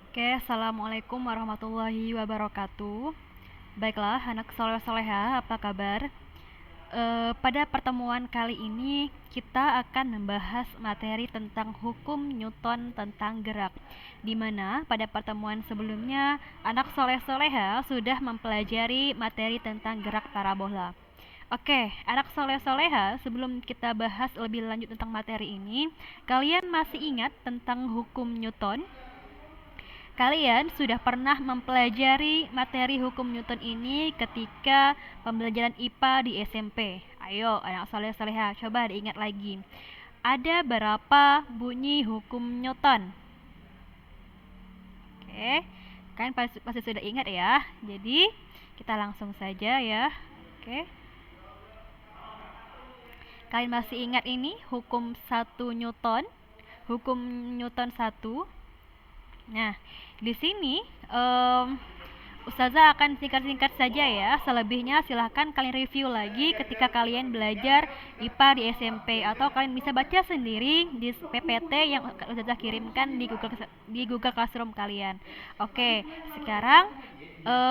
Oke, assalamualaikum warahmatullahi wabarakatuh. Baiklah, anak soleh-soleha, apa kabar? Pada pertemuan kali ini kita akan membahas materi tentang hukum Newton tentang gerak. Di mana pada pertemuan sebelumnya anak soleh-soleha sudah mempelajari materi tentang gerak parabola. Oke, anak soleh-soleha, sebelum kita bahas lebih lanjut tentang materi ini, kalian masih ingat tentang hukum Newton? Kalian sudah pernah mempelajari materi hukum Newton ini ketika pembelajaran IPA di SMP. Ayo, anak soleh-soleha, coba diingat lagi. Ada berapa bunyi hukum Newton? Oke, kalian pasti sudah ingat ya. Jadi, kita langsung saja ya. Oke. Kalian masih ingat ini hukum 1 Newton? Hukum Newton 1. Nah, di sini Ustazah akan singkat-singkat saja ya. Selebihnya silahkan kalian review lagi ketika kalian belajar IPA di SMP, atau kalian bisa baca sendiri di PPT yang Ustazah kirimkan di Google Classroom kalian. Oke, sekarang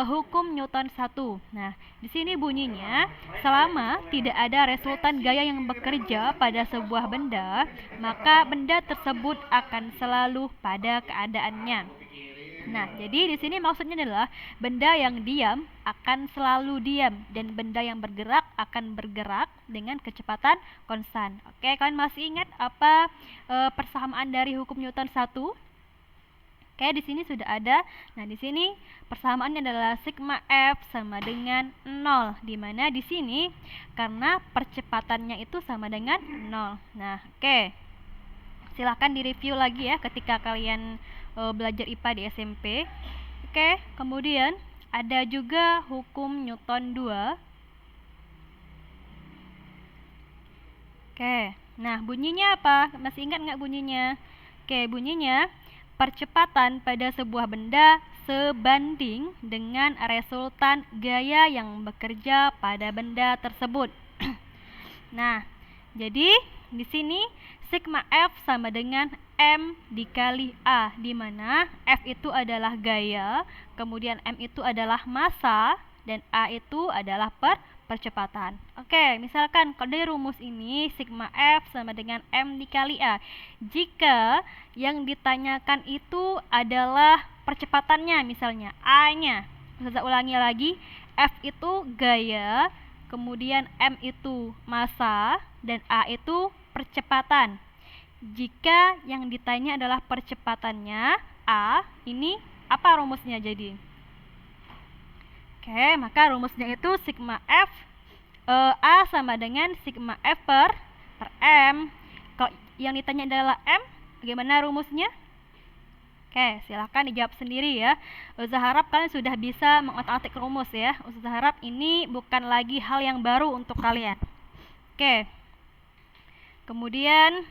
hukum Newton 1. Nah, di sini bunyinya, selama tidak ada resultan gaya yang bekerja pada sebuah benda, maka benda tersebut akan selalu pada keadaannya. Nah, jadi di sini maksudnya adalah benda yang diam akan selalu diam, dan benda yang bergerak akan bergerak dengan kecepatan konstan. Oke, kalian masih ingat apa persamaan dari hukum Newton 1? Oke, di sini sudah ada. Nah, di sini persamaannya adalah sigma F sama dengan 0, di mana di sini karena percepatannya itu sama dengan 0. Nah, oke. Silahkan direview lagi ya ketika kalian belajar IPA di SMP. Oke, kemudian ada juga hukum Newton 2. Oke, nah bunyinya apa? Masih ingat nggak bunyinya? Oke, bunyinya percepatan pada sebuah benda sebanding dengan resultan gaya yang bekerja pada benda tersebut. Nah, jadi di sini sigma F sama dengan M dikali A, di mana F itu adalah gaya, kemudian M itu adalah massa, dan A itu adalah percepatan. Oke, misalkan kalau dari rumus ini sigma F sama dengan M dikali A. Jika yang ditanyakan itu adalah percepatannya, misalnya A-nya, saya ulangi lagi, F itu gaya, kemudian M itu massa, dan A itu percepatan. Jika yang ditanya adalah percepatannya A, ini apa rumusnya jadi? Oke, maka rumusnya itu sigma F A sama dengan sigma F per M. Kalau yang ditanya adalah M, bagaimana rumusnya? Oke, silahkan dijawab sendiri ya. Ustazah harap kalian sudah bisa mengotak-atik rumus ya. Ustazah harap ini bukan lagi hal yang baru untuk kalian. Oke. Kemudian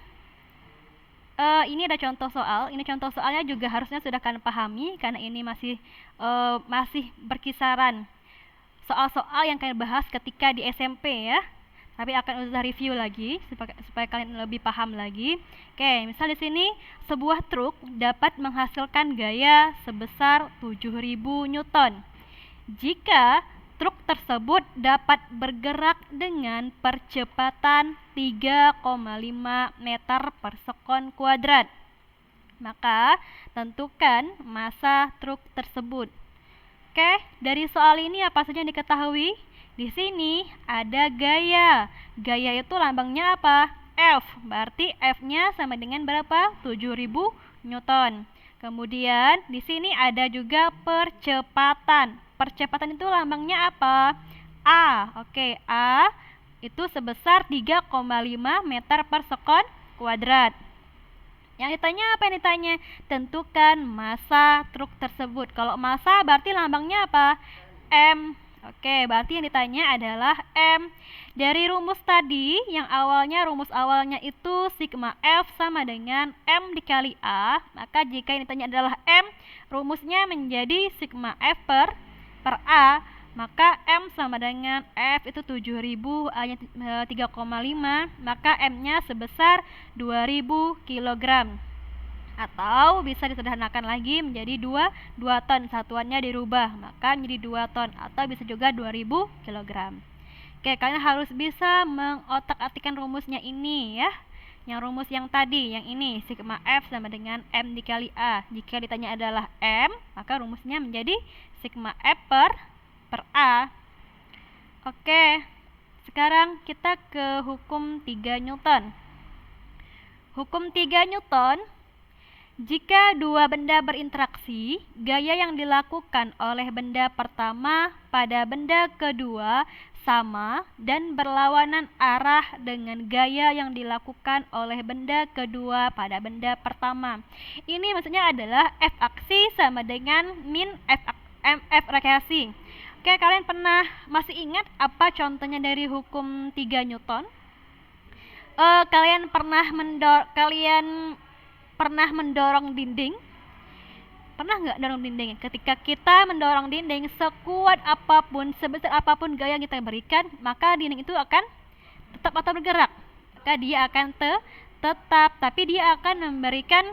ini ada contoh soal. Ini contoh soalnya juga harusnya sudah kalian pahami karena ini masih berkisaran soal-soal yang kalian bahas ketika di SMP ya. Tapi akan Ustazah review lagi supaya kalian lebih paham lagi. Oke, misal di sini sebuah truk dapat menghasilkan gaya sebesar 7.000 Newton. Jika truk tersebut dapat bergerak dengan percepatan 3,5 meter per sekon kuadrat, maka tentukan massa truk tersebut. Oke, dari soal ini apa saja yang diketahui? Di sini ada gaya. Gaya itu lambangnya apa? F. Berarti F-nya sama dengan berapa? 7.000 Newton. Kemudian di sini ada juga percepatan. Percepatan itu lambangnya apa? A. Oke, A itu sebesar 3,5 meter per sekon kuadrat. Yang ditanya apa yang ditanya? Tentukan massa truk tersebut. Kalau massa berarti lambangnya apa? M. Oke, berarti yang ditanya adalah M. Dari rumus tadi, yang rumus awalnya itu sigma F sama dengan M dikali A, maka jika yang ditanya adalah M, rumusnya menjadi sigma F per A, maka M sama dengan F itu 7.000, A-nya 3,5, maka M-nya sebesar 2.000 kg. Atau bisa disederhanakan lagi menjadi 2 ton, satuannya dirubah, maka menjadi 2 ton, atau bisa juga 2000 kg. Oke, kalian harus bisa mengotak-atikkan rumusnya ini ya. Yang rumus yang tadi, yang ini, sigma F sama dengan M dikali A. Jika ditanya adalah M, maka rumusnya menjadi sigma F per A. Oke, sekarang kita ke hukum 3 Newton. Hukum 3 Newton, jika dua benda berinteraksi, gaya yang dilakukan oleh benda pertama pada benda kedua sama dan berlawanan arah dengan gaya yang dilakukan oleh benda kedua pada benda pertama. Ini maksudnya adalah F aksi sama dengan min F rekreasi. Oke, kalian masih ingat apa contohnya dari hukum 3 Newton? Kalian pernah mendorong dinding? Pernah nggak dorong dinding? Ketika kita mendorong dinding, sekuat apapun, sebesar apapun gaya yang kita berikan, maka dinding itu akan tetap atau bergerak. Maka dia akan tetap, tapi dia akan memberikan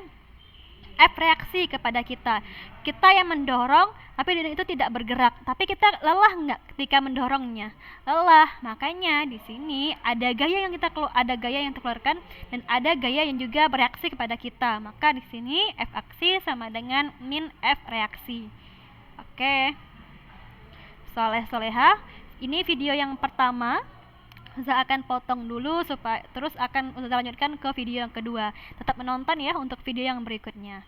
F reaksi kepada kita. Kita yang mendorong, tapi dinding itu tidak bergerak. Tapi kita lelah nggak ketika mendorongnya? Lelah. Makanya di sini ada gaya yang dikeluarkan dan ada gaya yang juga bereaksi kepada kita. Maka di sini F aksi sama dengan min F reaksi. Oke. Soleha, ini video yang pertama. Saya akan potong dulu supaya terus akan lanjutkan ke video yang kedua. Tetap menonton ya untuk video yang berikutnya.